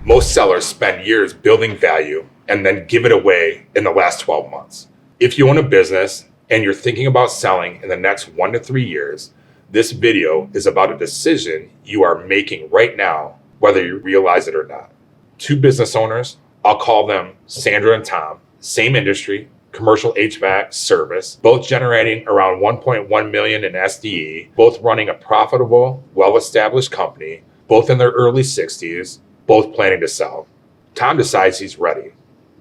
Most sellers spend years building value and then give it away in the last 12 months. If you own a business and you're thinking about selling in the next 1 to 3 years, this video is about a decision you are making right now, whether you realize it or not. Two business owners, I'll call them Sandra and Tom, same industry, commercial HVAC service, both generating around 1.1 million in SDE, both running a profitable, well-established company, both in their early 60s, both planning to sell. Tom decides he's ready,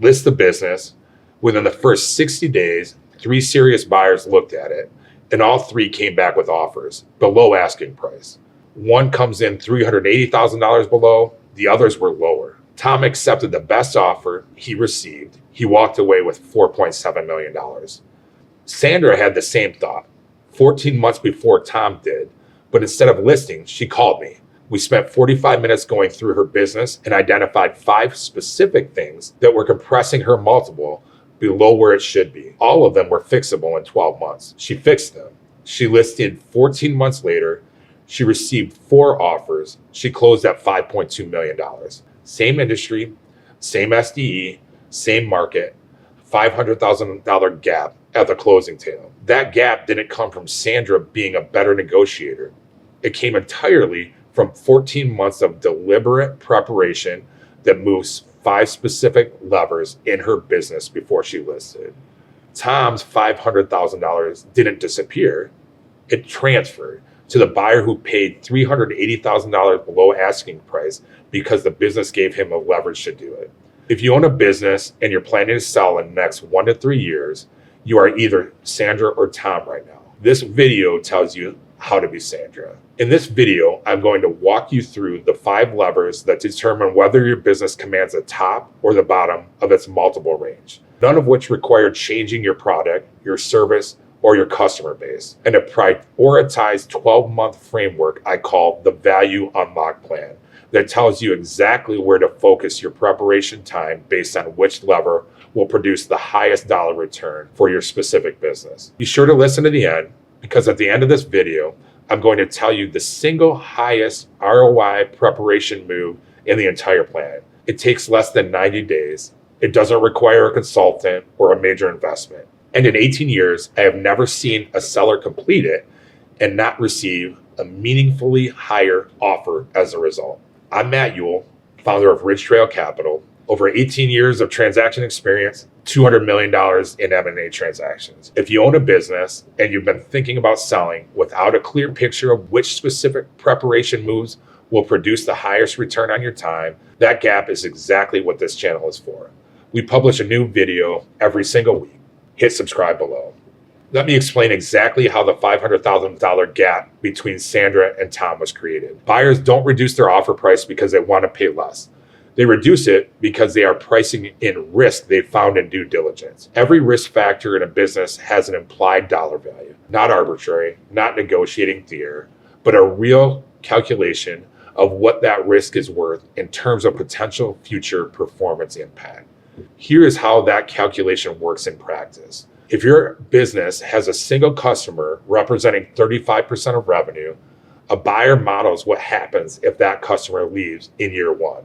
lists the business. Within the first 60 days, 3 serious buyers looked at it, and all 3 came back with offers below asking price. One comes in $380,000 below, the others were lower. Tom accepted the best offer he received. He walked away with $4.7 million. Sandra had the same thought 14 months before Tom did, but instead of listing, she called me. We spent 45 minutes going through her business and identified 5 specific things that were compressing her multiple below where it should be. All of them were fixable in 12 months. She fixed them. She listed 14 months later. She received 4 offers. She closed at $5.2 million. Same industry, same SDE, same market, $500,000 gap at the closing table. That gap didn't come from Sandra being a better negotiator. It came entirely from 14 months of deliberate preparation that moves 5 specific levers in her business before she listed. Tom's $500,000 didn't disappear. It transferred to the buyer who paid $380,000 below asking price because the business gave him a leverage to do it. If you own a business and you're planning to sell in the next 1 to 3 years, you are either Sandra or Tom right now. This video tells you how to be Sandra. In this video, I'm going to walk you through the 5 levers that determine whether your business commands the top or the bottom of its multiple range, none of which require changing your product, your service, or your customer base, and a prioritized 12-month framework I call the Value Unlock Plan that tells you exactly where to focus your preparation time based on which lever will produce the highest dollar return for your specific business. Be sure to listen to the end, because at the end of this video, I'm going to tell you the single highest ROI preparation move in the entire plan. It takes less than 90 days. It doesn't require a consultant or a major investment. And in 18 years, I have never seen a seller complete it and not receive a meaningfully higher offer as a result. I'm Matt Uhl, founder of Ridge Trail Capital. Over 18 years of transaction experience, $200 million in M&A transactions. If you own a business and you've been thinking about selling without a clear picture of which specific preparation moves will produce the highest return on your time, that gap is exactly what this channel is for. We publish a new video every single week. Hit subscribe below. Let me explain exactly how the $500,000 gap between Sandra and Tom was created. Buyers don't reduce their offer price because they want to pay less. They reduce it because they are pricing in risk they found in due diligence. Every risk factor in a business has an implied dollar value, not arbitrary, not negotiating theater, but a real calculation of what that risk is worth in terms of potential future performance impact. Here is how that calculation works in practice. If your business has a single customer representing 35% of revenue, a buyer models what happens if that customer leaves in year 1.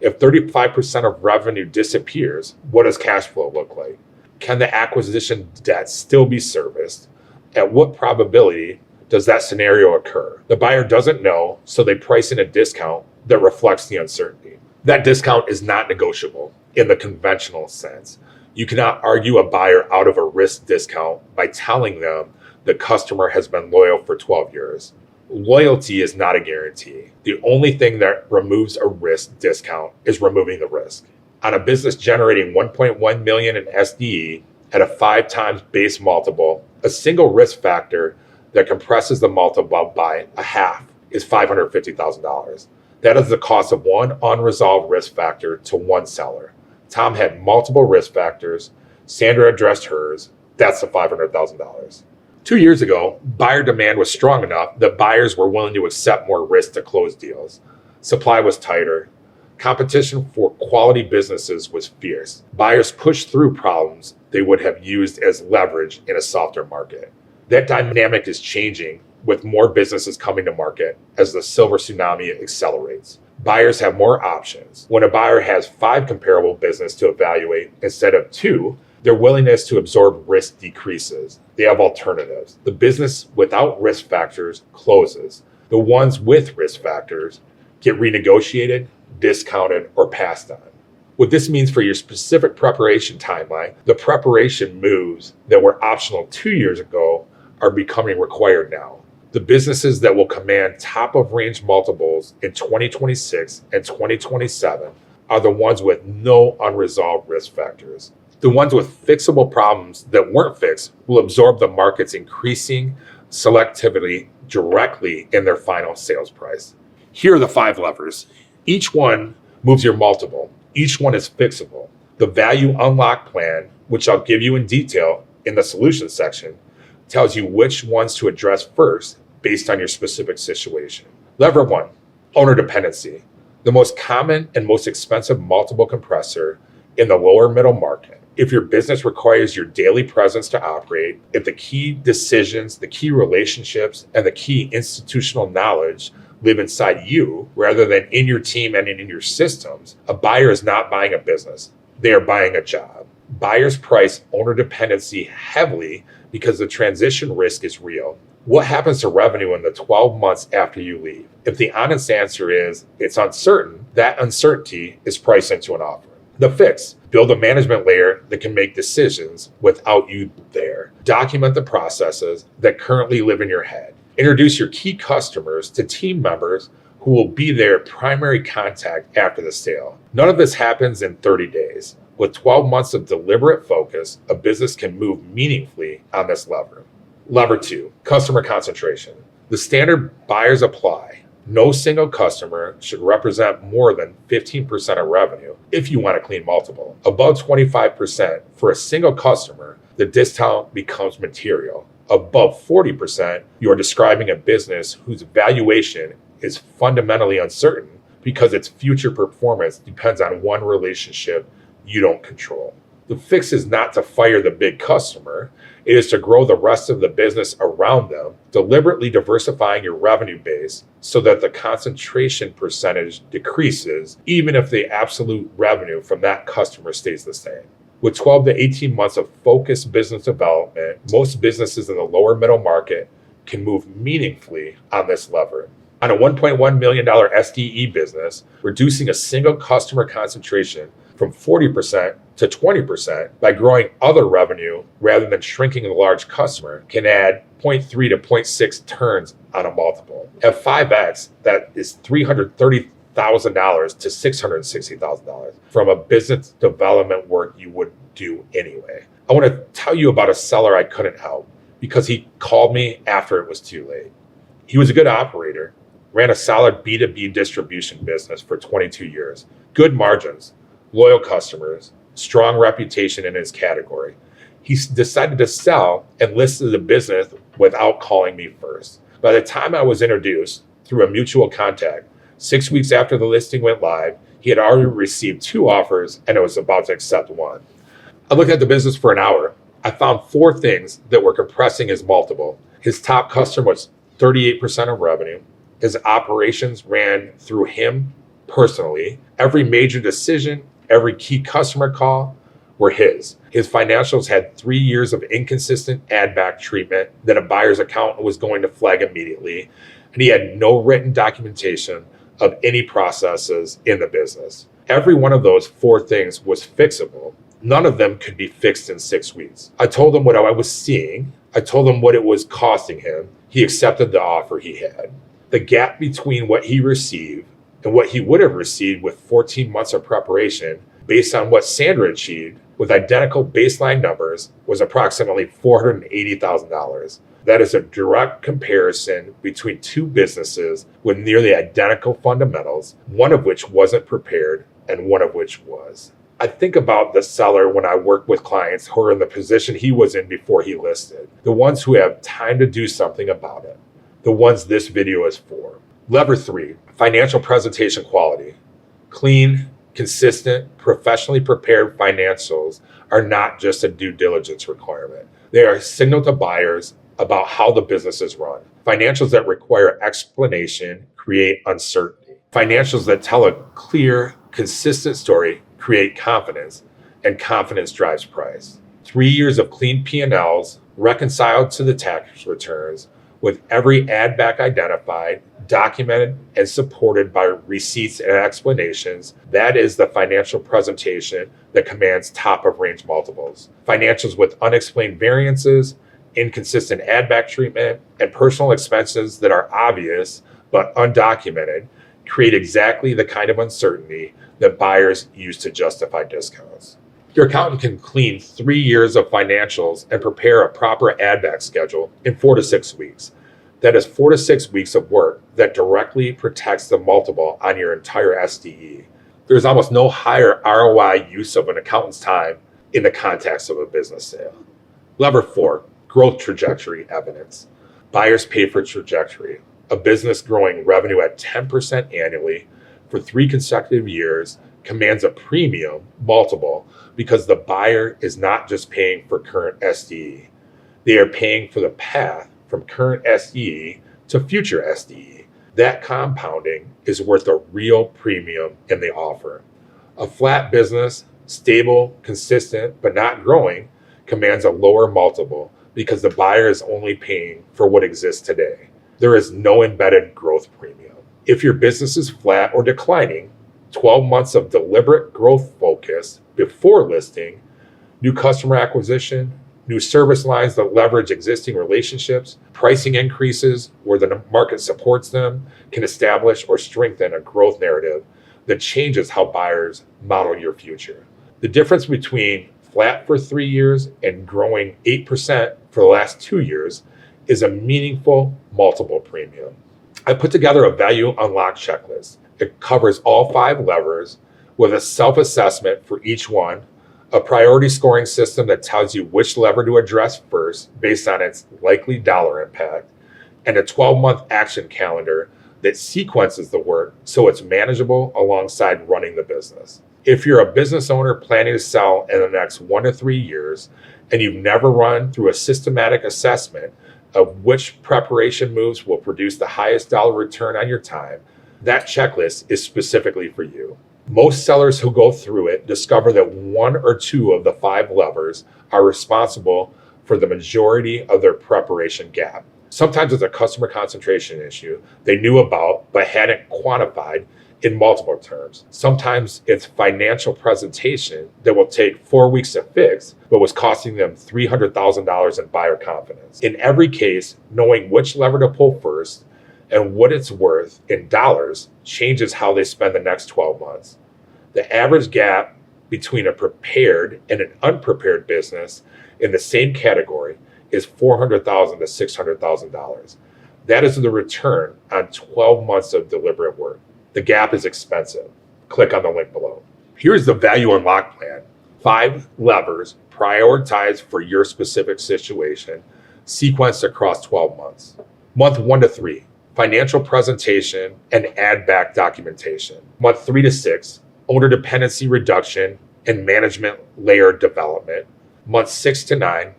If 35% of revenue disappears, what does cash flow look like? Can the acquisition debt still be serviced? At what probability does that scenario occur? The buyer doesn't know, so they price in a discount that reflects the uncertainty. That discount is not negotiable in the conventional sense. You cannot argue a buyer out of a risk discount by telling them the customer has been loyal for 12 years. Loyalty is not a guarantee. The only thing that removes a risk discount is removing the risk. On a business generating 1.1 million in SDE at a 5 times base multiple, a single risk factor that compresses the multiple by a half is $550,000. That is the cost of one unresolved risk factor to one seller. Tom had multiple risk factors. Sandra addressed hers. That's the $500,000. 2 years ago, buyer demand was strong enough that buyers were willing to accept more risk to close deals. Supply was tighter. Competition for quality businesses was fierce. Buyers pushed through problems they would have used as leverage in a softer market. That dynamic is changing with more businesses coming to market as the silver tsunami accelerates. Buyers have more options. When a buyer has 5 comparable businesses to evaluate instead of 2, their willingness to absorb risk decreases. They have alternatives. The business without risk factors closes. The ones with risk factors get renegotiated, discounted, or passed on. What this means for your specific preparation timeline, the preparation moves that were optional 2 years ago are becoming required now. The businesses that will command top of range multiples in 2026 and 2027 are the ones with no unresolved risk factors. The ones with fixable problems that weren't fixed will absorb the market's increasing selectivity directly in their final sales price. Here are the 5 levers. Each one moves your multiple. Each one is fixable. The value unlock plan, which I'll give you in detail in the solutions section, tells you which ones to address first based on your specific situation. Lever 1, owner dependency. The most common and most expensive multiple compressor in the lower middle market. If your business requires your daily presence to operate, if the key decisions, the key relationships, and the key institutional knowledge live inside you rather than in your team and in your systems, a buyer is not buying a business. They are buying a job. Buyers price owner dependency heavily because the transition risk is real. What happens to revenue in the 12 months after you leave? If the honest answer is it's uncertain, that uncertainty is priced into an offer. The fix, build a management layer that can make decisions without you there. Document the processes that currently live in your head. Introduce your key customers to team members who will be their primary contact after the sale. None of this happens in 30 days. With 12 months of deliberate focus, a business can move meaningfully on this lever. Lever 2, customer concentration. The standard buyers apply. No single customer should represent more than 15% of revenue if you want a clean multiple. Above 25% for a single customer, the discount becomes material. Above 40%, you are describing a business whose valuation is fundamentally uncertain because its future performance depends on one relationship you don't control. The fix is not to fire the big customer. It is to grow the rest of the business around them, deliberately diversifying your revenue base so that the concentration percentage decreases, even if the absolute revenue from that customer stays the same. With 12 to 18 months of focused business development, most businesses in the lower middle market can move meaningfully on this lever. On a $1.1 million SDE business, reducing a single customer concentration from 40% to 20% by growing other revenue rather than shrinking the large customer can add 0.3 to 0.6 turns on a multiple. At 5x, that is $330,000 to $660,000 from a business development work you would do anyway. I want to tell you about a seller I couldn't help because he called me after it was too late. He was a good operator, ran a solid B2B distribution business for 22 years, good margins, loyal customers, strong reputation in his category. He decided to sell and listed the business without calling me first. By the time I was introduced through a mutual contact, 6 weeks after the listing went live, he had already received 2 offers and was about to accept one. I looked at the business for an hour. I found 4 things that were compressing his multiple. His top customer was 38% of revenue. His operations ran through him personally. Every major decision, every key customer call were his. His financials had 3 years of inconsistent add-back treatment that a buyer's accountant was going to flag immediately, and he had no written documentation of any processes in the business. Every one of those 4 things was fixable. None of them could be fixed in 6 weeks. I told him what I was seeing. I told him what it was costing him. He accepted the offer he had. The gap between what he received and what he would have received with 14 months of preparation based on what Sandra achieved with identical baseline numbers was approximately $480,000. That is a direct comparison between 2 businesses with nearly identical fundamentals, one of which wasn't prepared and one of which was. I think about the seller when I work with clients who are in the position he was in before he listed, the ones who have time to do something about it, the ones this video is for. Lever 3, financial presentation quality. Clean, consistent, professionally prepared financials are not just a due diligence requirement. They are a signal to buyers about how the business is run. Financials that require explanation create uncertainty. Financials that tell a clear, consistent story create confidence, and confidence drives price. 3 years of clean P&Ls reconciled to the tax returns with every add back identified, documented, and supported by receipts and explanations. That is the financial presentation that commands top of range multiples. Financials with unexplained variances, inconsistent add back treatment, and personal expenses that are obvious but undocumented create exactly the kind of uncertainty that buyers use to justify discounts. Your accountant can clean 3 years of financials and prepare a proper add back schedule in 4 to 6 weeks. That is 4 to 6 weeks of work that directly protects the multiple on your entire SDE. There's almost no higher ROI use of an accountant's time in the context of a business sale. Lever 4, growth trajectory evidence. Buyers pay for trajectory. A business growing revenue at 10% annually for 3 consecutive years commands a premium multiple because the buyer is not just paying for current SDE. They are paying for the path from current SDE to future SDE. That compounding is worth a real premium in the offer. A flat business, stable, consistent, but not growing, commands a lower multiple because the buyer is only paying for what exists today. There is no embedded growth premium. If your business is flat or declining, 12 months of deliberate growth focus before listing, new customer acquisition, new service lines that leverage existing relationships, pricing increases where the market supports them, can establish or strengthen a growth narrative that changes how buyers model your future. The difference between flat for 3 years and growing 8% for the last 2 years is a meaningful multiple premium. I put together a value unlock checklist. It covers all 5 levers with a self-assessment for each one, a priority scoring system that tells you which lever to address first based on its likely dollar impact, and a 12-month action calendar that sequences the work so it's manageable alongside running the business. If you're a business owner planning to sell in the next 1 to 3 years and you've never run through a systematic assessment of which preparation moves will produce the highest dollar return on your time, that checklist is specifically for you. Most sellers who go through it discover that 1 or 2 of the 5 levers are responsible for the majority of their preparation gap. Sometimes it's a customer concentration issue they knew about but hadn't quantified in multiple terms. Sometimes it's financial presentation that will take 4 weeks to fix, but was costing them $300,000 in buyer confidence. In every case, knowing which lever to pull first and what it's worth in dollars changes how they spend the next 12 months. The average gap between a prepared and an unprepared business in the same category is $400,000 to $600,000. That is the return on 12 months of deliberate work. The gap is expensive. Click on the link below. Here's the value unlock plan. 5 levers prioritized for your specific situation, sequenced across 12 months. Month 1 to 3, financial presentation and add back documentation. Month 3 to 6, owner dependency reduction and management layer development. Month 6 to 9,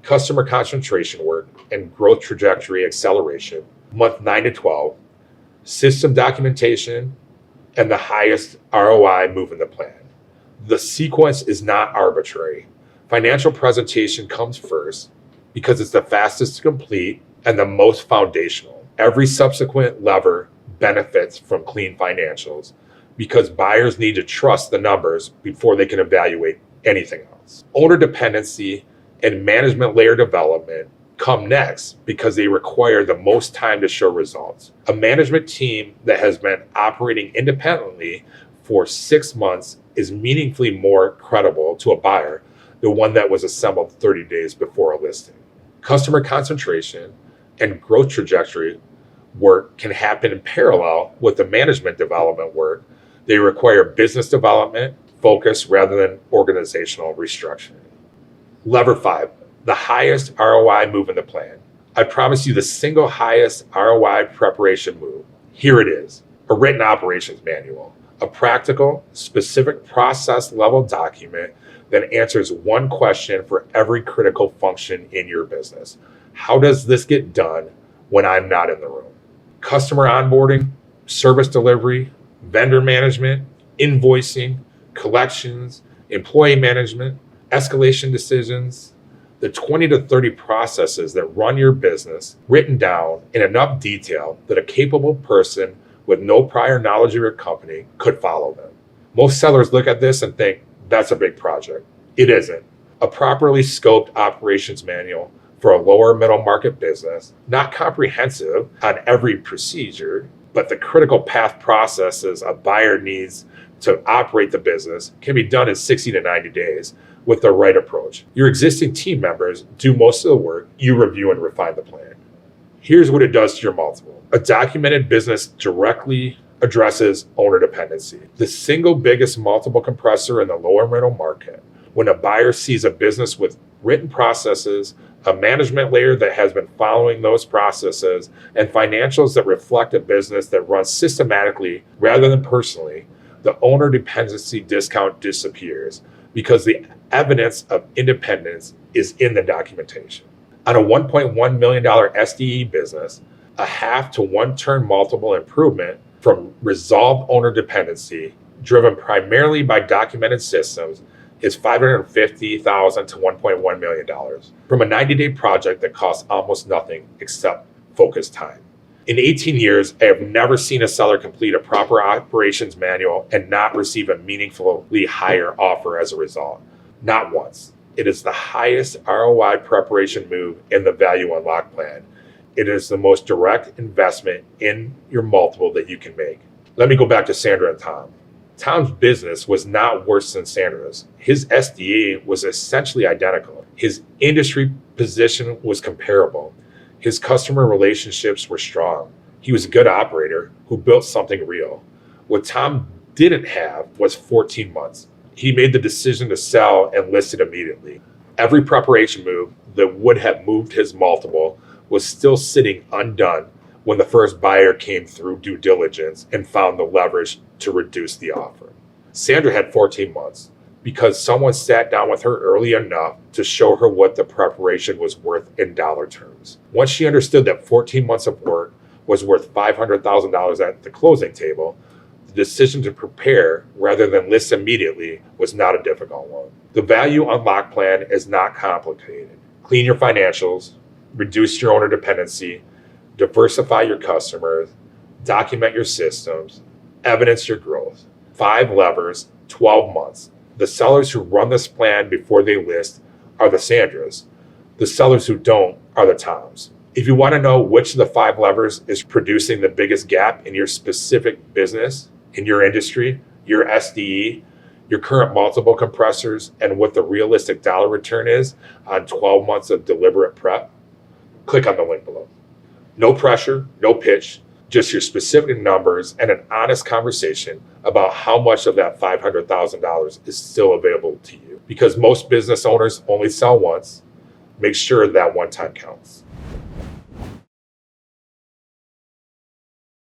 customer concentration work and growth trajectory acceleration. Month 9 to 12, system documentation and the highest ROI move in the plan. The sequence is not arbitrary. Financial presentation comes first because it's the fastest to complete and the most foundational. Every subsequent lever benefits from clean financials because buyers need to trust the numbers before they can evaluate anything else. Owner dependency and management layer development come next because they require the most time to show results. A management team that has been operating independently for 6 months is meaningfully more credible to a buyer than one that was assembled 30 days before a listing. Customer concentration and growth trajectory work can happen in parallel with the management development work. They require business development focus rather than organizational restructuring. Lever 5, the highest ROI move in the plan. I promise you the single highest ROI preparation move. Here it is, a written operations manual, a practical, specific process level document that answers one question for every critical function in your business. How does this get done when I'm not in the room? Customer onboarding, service delivery, vendor management, invoicing, collections, employee management, escalation decisions, the 20 to 30 processes that run your business written down in enough detail that a capable person with no prior knowledge of your company could follow them. Most sellers look at this and think, that's a big project. It isn't. A properly scoped operations manual for a lower middle market business, not comprehensive on every procedure, but the critical path processes a buyer needs to operate the business, can be done in 60 to 90 days with the right approach. Your existing team members do most of the work, you review and refine the plan. Here's what it does to your multiple. A documented business directly addresses owner dependency, the single biggest multiple compressor in the lower middle market. When a buyer sees a business with written processes, a management layer that has been following those processes, and financials that reflect a business that runs systematically rather than personally, the owner dependency discount disappears because the evidence of independence is in the documentation. On a $1.1 million SDE business, a half to one turn multiple improvement from resolved owner dependency, driven primarily by documented systems, is $550,000 to $1.1 million from a 90-day project that costs almost nothing except focused time. In 18 years, I have never seen a seller complete a proper operations manual and not receive a meaningfully higher offer as a result. Not once. It is the highest ROI preparation move in the value unlock plan. It is the most direct investment in your multiple that you can make. Let me go back to Sandra and Tom. Tom's business was not worse than Sandra's. His SDA was essentially identical. His industry position was comparable. His customer relationships were strong. He was a good operator who built something real. What Tom didn't have was 14 months. He made the decision to sell and list it immediately. Every preparation move that would have moved his multiple was still sitting undone when the first buyer came through due diligence and found the leverage to reduce the offer. Sandra had 14 months because someone sat down with her early enough to show her what the preparation was worth in dollar terms. Once she understood that 14 months of work was worth $500,000 at the closing table, the decision to prepare rather than list immediately was not a difficult one. The value unlock plan is not complicated. Clean your financials, reduce your owner dependency, diversify your customers, document your systems, evidence your growth. 5 levers, 12 months. The sellers who run this plan before they list are the Sandras. The sellers who don't are the Toms. If you want to know which of the 5 levers is producing the biggest gap in your specific business, in your industry, your SDE, your current multiple compressors, and what the realistic dollar return is on 12 months of deliberate prep, click on the link below. No pressure, no pitch, just your specific numbers and an honest conversation about how much of that $500,000 is still available to you. Because most business owners only sell once, make sure that one time counts.